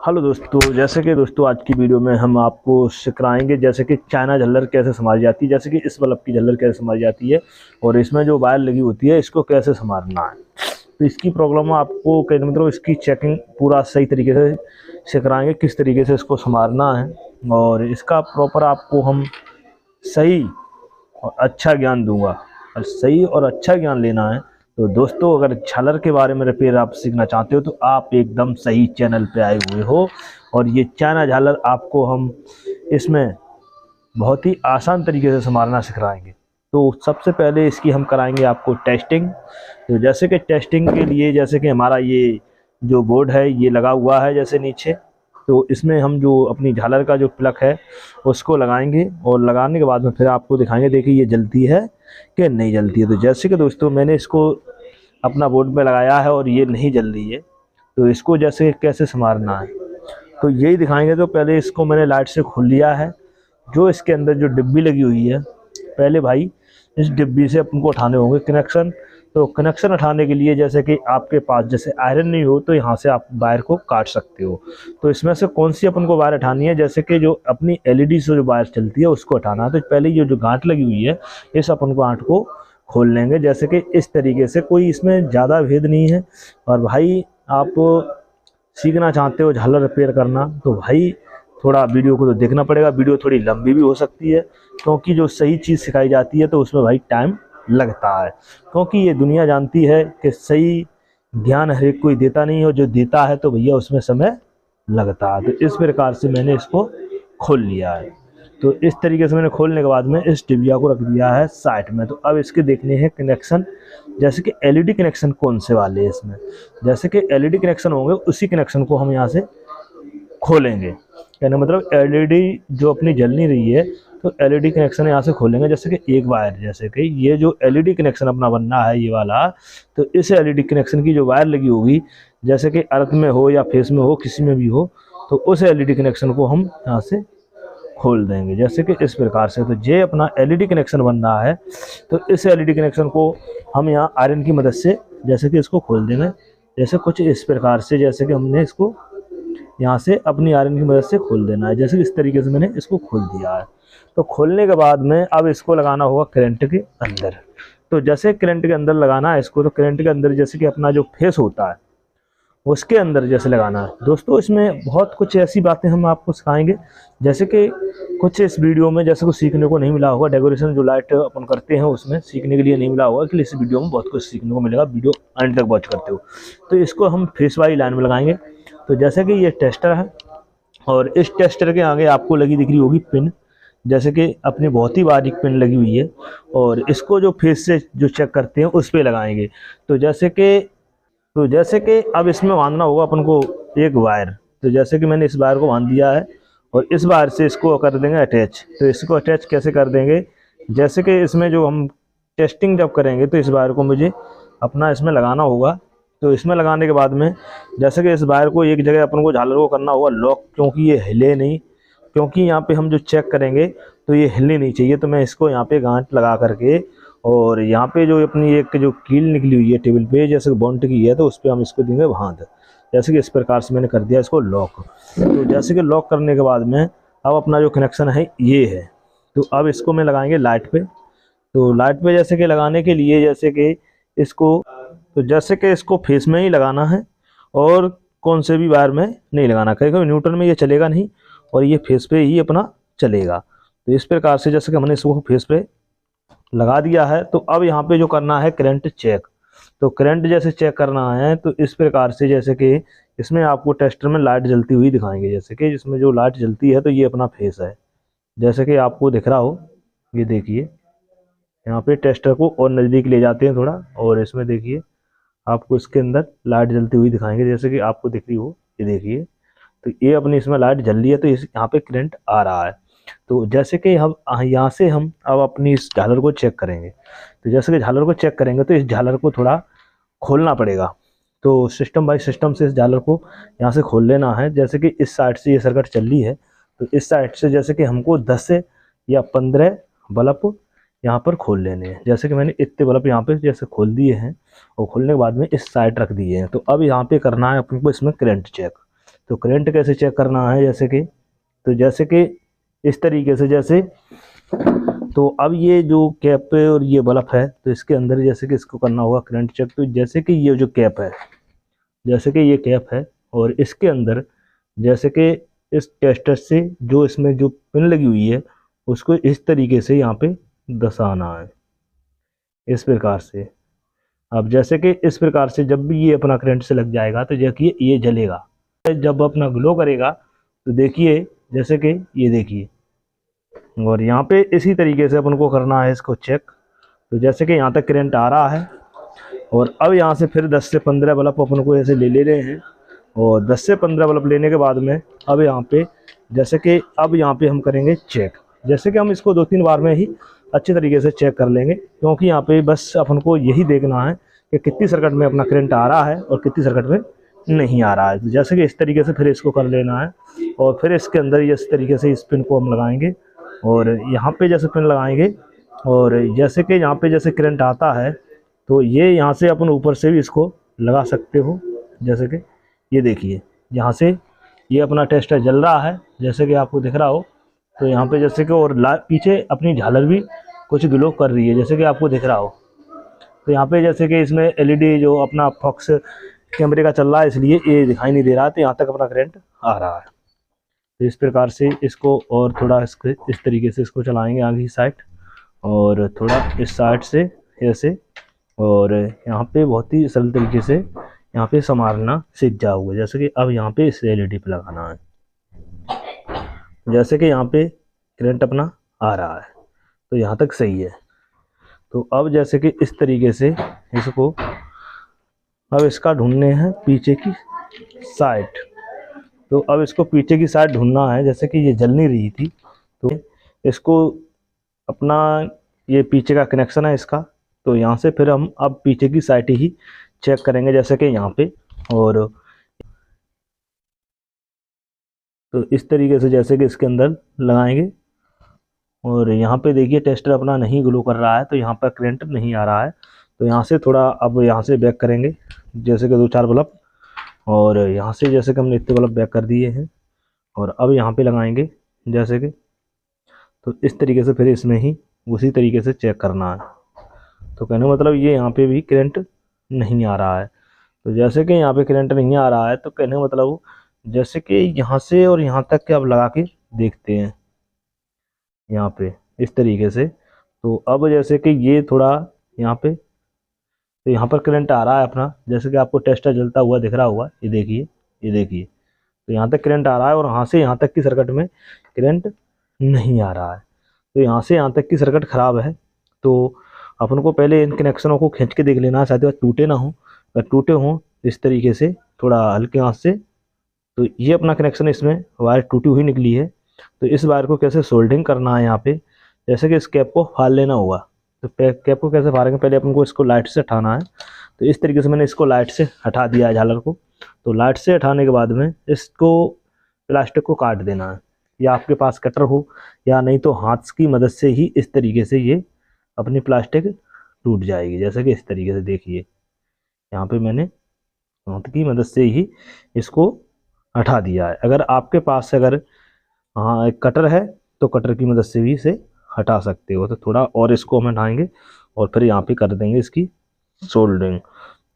Hello दोस्तों, जैसे कि दोस्तों आज की वीडियो में हम आपको सिखाएंगे जैसे कि चाइना झल्लर कैसे संभाली जाती है, जैसे कि इस बल्ब की झल्लर कैसे संभाली जाती है और इसमें जो वायर लगी होती है इसको कैसे संभालना है। तो इसकी प्रॉब्लम आपको कहने मतलब इसकी चेकिंग पूरा सही तरीके से सिखाएंगे, किस तरीके से इसको संभालना है और इसका प्रॉपर आपको हम सही और अच्छा ज्ञान दूंगा। और सही और अच्छा ज्ञान लेना है तो दोस्तों अगर झालर के बारे में रिपेयर आप सीखना चाहते हो तो आप एकदम सही चैनल पे आए हुए हो। और ये चाइना झालर आपको हम इसमें बहुत ही आसान तरीके से संभालना सिखाएंगे। तो सबसे पहले इसकी हम कराएंगे आपको टेस्टिंग। तो जैसे कि टेस्टिंग के लिए जैसे कि हमारा ये जो बोर्ड है ये लगा हुआ है जैसे नीचे, तो इसमें हम जो अपनी झालर का जो प्लग है उसको लगाएंगे और लगाने के बाद में फिर आपको दिखाएंगे देखिए ये जलती है कि नहीं जलती है। तो जैसे कि दोस्तों मैंने इसको अपना बोर्ड पे लगाया है और ये नहीं जल रही है, तो इसको जैसे कैसे संभालना है तो यही दिखाएंगे। तो पहले इसको मैंने लाइट से खोल लिया है, जो इसके अंदर जो डिब्बी लगी हुई है पहले भाई इस डिब्बी से अपन को उठाने होंगे कनेक्शन। तो कनेक्शन उठाने के लिए जैसे कि आपके पास जैसे आयरन नहीं हो तो यहाँ से आप वायर को काट सकते हो। तो इसमें से कौन सी अपन को वायर उठानी है, जैसे कि जो अपनी एलईडी से जो वायर चलती है उसको उठाना है। तो पहले ये जो गांठ लगी हुई है इस अपन को गांठ को खोल लेंगे जैसे कि इस तरीके से, कोई इसमें ज़्यादा भेद नहीं है। और भाई आप सीखना चाहते हो झालर रिपेयर करना तो भाई थोड़ा वीडियो को तो देखना पड़ेगा, वीडियो थोड़ी लंबी भी हो सकती है क्योंकि जो सही चीज़ सिखाई जाती है तो उसमें भाई टाइम लगता है। क्योंकि ये दुनिया जानती है कि सही ज्ञान हर एक कोई देता नहीं है और जो देता है तो भैया उसमें समय लगता है। तो इस प्रकार से मैंने इसको खोल लिया है। तो इस तरीके से मैंने खोलने के बाद में इस डिबिया को रख दिया है साइड में। तो अब इसके देखने हैं कनेक्शन, जैसे कि एलईडी कनेक्शन कौन से वाले हैं इसमें। जैसे कि एलईडी कनेक्शन होंगे उसी कनेक्शन को हम यहाँ से खोलेंगे, कहने मतलब एलईडी जो अपनी जल नहीं रही है तो एलईडी कनेक्शन यहाँ से खोलेंगे। जैसे कि एक वायर, जैसे कि ये जो एलईडी कनेक्शन अपना बनना है ये वाला, तो इस एलईडी कनेक्शन की जो वायर लगी होगी जैसे कि अर्थ में हो या फेस में हो किसी में भी हो तो उस एलईडी कनेक्शन को हम यहाँ से खोल देंगे जैसे कि इस प्रकार से। तो ये अपना एलईडी कनेक्शन बन रहा है तो इस एलईडी कनेक्शन को हम यहाँ आयरन की मदद से जैसे कि इसको खोल देंगे, जैसे कुछ इस प्रकार से, जैसे कि हमने इसको यहाँ से अपनी आयरन की मदद से खोल देना है। जैसे इस तरीके से मैंने इसको खोल दिया है। तो खोलने के बाद में अब इसको लगाना होगा करंट के अंदर। तो जैसे करंट के अंदर लगाना है इसको, तो करंट के अंदर जैसे कि अपना जो फेस होता है उसके अंदर जैसे लगाना है। दोस्तों इसमें बहुत कुछ ऐसी बातें हम आपको सिखाएंगे जैसे कि कुछ इस वीडियो में जैसे कुछ सीखने को नहीं मिला होगा, डेकोरेशन जो लाइट अपन करते हैं उसमें सीखने के लिए नहीं मिला होगा, इसलिए इस वीडियो में बहुत कुछ सीखने को मिलेगा, वीडियो एंड तक वॉच करते हो। तो इसको हम फेस वाली लाइन में लगाएंगे। तो जैसे कि ये टेस्टर है और इस टेस्टर के आगे आपको लगी दिख रही होगी पिन, जैसे कि अपनी बहुत ही बारीक पिन लगी हुई है और इसको जो फेस से जो चेक करते हैं उस पर लगाएंगे। तो जैसे कि अब इसमें बांधना होगा अपन को एक वायर। तो जैसे कि मैंने इस वायर को बांध दिया है और इस वायर से इसको कर देंगे अटैच। तो इसको अटैच कैसे कर देंगे, जैसे कि इसमें जो हम टेस्टिंग जब करेंगे तो इस वायर को मुझे अपना इसमें लगाना होगा। तो इसमें लगाने के बाद में जैसे कि इस वायर को एक जगह अपन को झालर को करना होगा लॉक, क्योंकि ये हिले नहीं, क्योंकि यहाँ पे हम जो चेक करेंगे तो ये हिलनी नहीं चाहिए। तो मैं इसको यहाँ पे गांठ लगा करके और यहाँ पे जो अपनी एक जो कील निकली हुई है टेबल पे जैसे बॉन्ड की है तो उस पर हम इसको देंगे बांध। जैसे कि इस प्रकार से मैंने कर दिया इसको लॉक। तो जैसे कि लॉक करने के बाद में अब अपना जो कनेक्शन है ये है। तो अब इसको मैं लगाएंगे लाइट पे। तो लाइट पे जैसे कि लगाने के लिए जैसे कि इसको, तो जैसे कि इसको फेस में ही लगाना है और कौन से भी वायर में नहीं लगाना, कहीं न्यूट्रल में ये चलेगा नहीं और ये फेस पे ही अपना चलेगा। तो इस प्रकार से जैसे कि हमने इसको फेस पे लगा दिया है। तो अब यहाँ पे जो करना है करंट चेक। तो करंट जैसे चेक करना है तो इस प्रकार से, जैसे कि इसमें आपको टेस्टर में लाइट जलती हुई दिखाएंगे, जैसे कि इसमें जो लाइट जलती है तो ये अपना फेस है जैसे कि आपको दिख रहा हो। ये देखिए यहाँ पे टेस्टर को और नज़दीक ले जाते हैं थोड़ा और इसमें देखिए आपको इसके अंदर लाइट जलती हुई दिखाएंगे जैसे कि आपको दिख रही हो। ये देखिए तो ये अपनी इसमें लाइट जल रही है तो इस यहाँ पे करंट आ रहा है। तो जैसे कि हम यहाँ से हम अब अपनी इस झालर को चेक करेंगे। तो जैसे कि झालर को चेक करेंगे तो इस झालर को थोड़ा खोलना पड़ेगा। तो सिस्टम बाय सिस्टम से इस झालर को यहाँ से खोल लेना है। जैसे कि इस साइड से ये सर्किट चल रही है तो इस साइड से जैसे कि हमको 10 से या 15 बल्ब यहाँ पर खोल लेने हैं। जैसे कि मैंने इतने बल्ब यहाँ पे जैसे खोल दिए हैं और खोलने के बाद में इस साइड रख दिए हैं। तो अब यहाँ पे करना है अपन को इसमें करंट चेक। तो करंट कैसे चेक करना है, जैसे कि इस तरीके से, जैसे तो अब ये जो कैप है और ये बल्ब है, तो इसके अंदर जैसे कि इसको करना होगा करंट चेक। तो जैसे कि ये जो कैप है, जैसे कि ये कैप है, और इसके अंदर जैसे कि इस टेस्टर से जो इसमें जो पिन लगी हुई है उसको इस तरीके से यहाँ पे दसाना है, इस प्रकार से। अब जैसे कि इस प्रकार से जब भी ये अपना करंट से लग जाएगा तो देखिए ये जलेगा, जब अपना ग्लो करेगा तो देखिए जैसे कि ये देखिए। और यहाँ पे इसी तरीके से अपन को करना है इसको चेक। तो जैसे कि यहाँ तक करंट आ रहा है, और अब यहाँ से फिर 10 से 15 बल्ब अपन को ऐसे ले रहे हैं, और 10 से 15 बल्ब लेने के बाद में अब यहाँ पे जैसे कि अब यहाँ पे हम करेंगे चेक। जैसे कि हम इसको 2-3 बार में ही अच्छे तरीके से चेक कर लेंगे, क्योंकि यहाँ पे बस अपन को यही देखना है कि कितनी सर्किट में अपना करंट आ रहा है और कितनी सर्किट में नहीं आ रहा है। तो जैसे कि इस तरीके से फिर इसको कर लेना है, और फिर इसके अंदर इस तरीके से इस पिन को हम लगाएंगे, और यहाँ पे जैसे पिन लगाएंगे, और जैसे कि यहाँ पे जैसे करंट आता है तो ये यहाँ से अपन ऊपर से भी इसको लगा सकते हो। जैसे कि ये देखिए यहाँ से ये अपना टेस्टर जल रहा है, जैसे कि आपको दिख रहा हो। तो यहाँ पे जैसे कि और पीछे अपनी झालर भी कुछ ग्लो कर रही है, जैसे कि आपको दिख रहा हो। तो यहाँ पे जैसे कि इसमें एलईडी जो अपना फॉक्स कैमरे का चल रहा है, इसलिए ये दिखाई नहीं दे रहा है, तो यहाँ तक अपना करंट आ रहा है। तो इस प्रकार से इसको और थोड़ा इस तरीके से इसको चलाएंगे आगे की साइड, और थोड़ा इस साइड से ऐसे, और यहाँ पे बहुत ही सरल तरीके से यहाँ पे संभालना सीख जाओगे। जैसे कि अब यहाँ पे इस एलईडी पे लगाना है, जैसे कि यहाँ पे करंट अपना आ रहा है, तो यहाँ तक सही है। तो अब जैसे कि इस तरीके से इसको अब इसका ढूंढने हैं पीछे की साइड। तो अब इसको पीछे की साइड ढूंढना है, जैसे कि ये जल नहीं रही थी, तो इसको अपना ये पीछे का कनेक्शन है इसका, तो यहाँ से फिर हम अब पीछे की साइड ही चेक करेंगे, जैसे कि यहाँ पे। और तो इस तरीके से जैसे कि इसके अंदर लगाएंगे, और यहाँ पे देखिए टेस्टर अपना नहीं ग्लो कर रहा है, तो यहाँ पर करंट नहीं आ रहा है। तो यहाँ से थोड़ा अब यहाँ से बैक करेंगे, जैसे कि 2-4 बल्ब, और यहाँ से जैसे कि हमने इतने बल्ब बैक कर दिए हैं, और अब यहाँ पे लगाएंगे जैसे कि। तो इस तरीके से फिर इसमें ही उसी तरीके से चेक करना है। तो कहने का मतलब ये यहाँ पे भी करंट नहीं आ रहा है। तो जैसे कि यहाँ पे करंट नहीं आ रहा है, तो कहने का मतलब जैसे कि यहाँ से और यहाँ तक के अब लगा के देखते हैं यहाँ पे इस तरीके से। तो अब जैसे कि ये थोड़ा यहाँ पे, तो यहाँ पर करंट आ रहा है अपना, जैसे कि आपको टेस्टर जलता हुआ दिख रहा होगा, ये देखिए, ये देखिए। तो यहाँ तक करंट आ रहा है, और यहाँ से यहाँ तक की सर्किट में करंट नहीं आ रहा है। तो यहाँ से यहाँ तक की सर्किट ख़राब है। तो अपन को पहले इन कनेक्शनों को खींच के देख लेना है, शायद वो टूटे ना हो। अगर टूटे हों इस तरीके से थोड़ा हल्के हाथ से, तो ये अपना कनेक्शन इसमें वायर टूटी हुई निकली है। तो इस वायर को कैसे सोल्डिंग करना है यहाँ पे, जैसे कि इस कैप को फाड़ लेना होगा। तो कैप को कैसे फाड़ेंगे, पहले अपन को इसको लाइट से हटाना है। तो इस तरीके से मैंने इसको लाइट से हटा दिया है झालर को। तो लाइट से हटाने के बाद में इसको प्लास्टिक को काट देना है, या आपके पास कटर हो, या नहीं तो हाथ की मदद से ही इस तरीके से ये अपनी प्लास्टिक टूट जाएगी। जैसे कि इस तरीके से देखिए, यहाँ पे मैंने हाथ की मदद से ही इसको हटा दिया है। अगर आपके पास अगर हाँ एक कटर है, तो कटर की मदद से भी इसे हटा सकते हो। तो थोड़ा और इसको हम हटाएंगे, और फिर यहाँ पे कर देंगे इसकी सोल्डरिंग।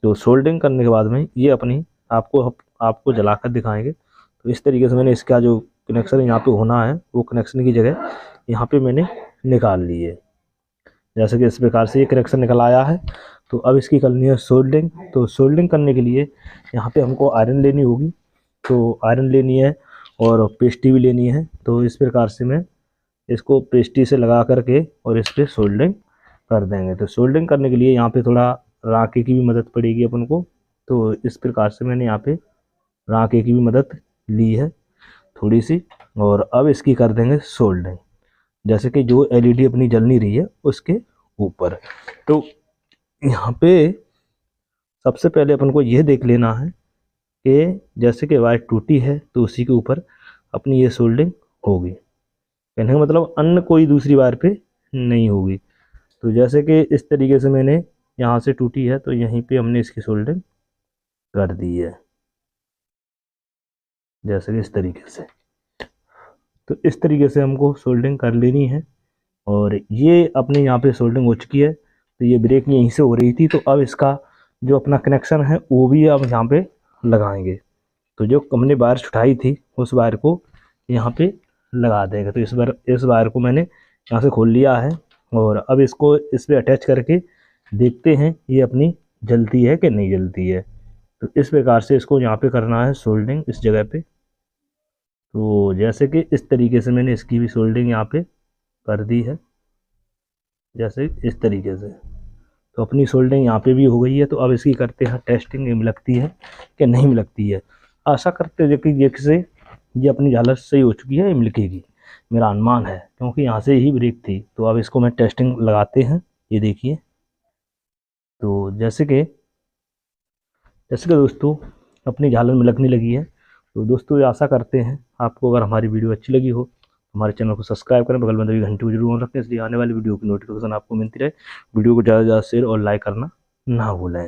तो सोल्डरिंग करने के बाद में ये अपनी आपको जलाकर दिखाएंगे। तो इस तरीके से मैंने इसका जो कनेक्शन यहाँ पे होना है, वो कनेक्शन की जगह यहाँ पे मैंने निकाल ली है। जैसे कि इस प्रकार से ये कनेक्शन निकल आया है। तो अब इसकी करनी है सोल्डरिंग। तो सोल्डरिंग करने के लिए यहाँ पे हमको आयरन लेनी होगी। तो आयरन लेनी है और पेस्टी भी लेनी है। तो इस प्रकार से मैं इसको पेस्टी से लगा करके और इस पर सोल्डरिंग कर देंगे। तो सोल्डरिंग करने के लिए यहाँ पे थोड़ा राखे की भी मदद पड़ेगी अपन को। तो इस प्रकार से मैंने यहाँ पे राखे की भी मदद ली है थोड़ी सी, और अब इसकी कर देंगे सोल्डरिंग, जैसे कि जो एलईडी अपनी जल नहीं रही है उसके ऊपर। तो यहाँ पे सबसे पहले अपन को यह देख लेना है कि जैसे कि वायर टूटी है, तो उसी के ऊपर अपनी ये सोल्डरिंग होगी। कहने का मतलब अन्य कोई दूसरी वायर पे नहीं होगी। तो जैसे कि इस तरीके से मैंने यहाँ से टूटी है, तो यहीं पे हमने इसकी सोल्डरिंग कर दी है। जैसे कि इस तरीके से। तो इस तरीके से हमको सोल्डरिंग कर लेनी है। और ये अपने यहाँ पे सोल्डरिंग हो चुकी है। तो ये ब्रेक यहीं से हो रही थी, तो अब इसका जो अपना कनेक्शन है वो भी अब यहाँ पे लगाएंगे। तो जो हमने वायर छुटाई थी उस वायर को यहाँ पे लगा देंगे। तो इस वायर को मैंने यहाँ से खोल लिया है, और अब इसको इस पे अटैच करके देखते हैं ये अपनी जलती है कि नहीं जलती है। तो इस प्रकार से इसको यहाँ पे करना है सोल्डरिंग इस जगह पे। तो जैसे कि इस तरीके से मैंने इसकी भी सोल्डरिंग यहाँ पे कर दी है, जैसे इस तरीके से। तो अपनी सोल्डरिंग यहाँ पे भी हो गई है। तो अब इसकी करते हैं टेस्टिंग, ये लगती है कि नहीं लगती है। आशा करते हैं कि ये अपनी झालर सही हो चुकी है, ये मिलकेगी, मेरा अनुमान है, क्योंकि यहाँ से ही ब्रेक थी। तो अब इसको मैं टेस्टिंग लगाते हैं, ये देखिए। तो जैसे कि दोस्तों अपनी झालर में लगने लगी है। तो दोस्तों ये आशा करते हैं आपको अगर हमारी वीडियो अच्छी लगी हो, हमारे चैनल को सब्सक्राइब करें, बगल में दबी घंटी को जरूर ऑन रखें, इसलिए आने वाली वीडियो की नोटिफिकेशन आपको मिलती रहे। वीडियो को ज़्यादा से ज़्यादा शेयर और लाइक करना ना भूलें।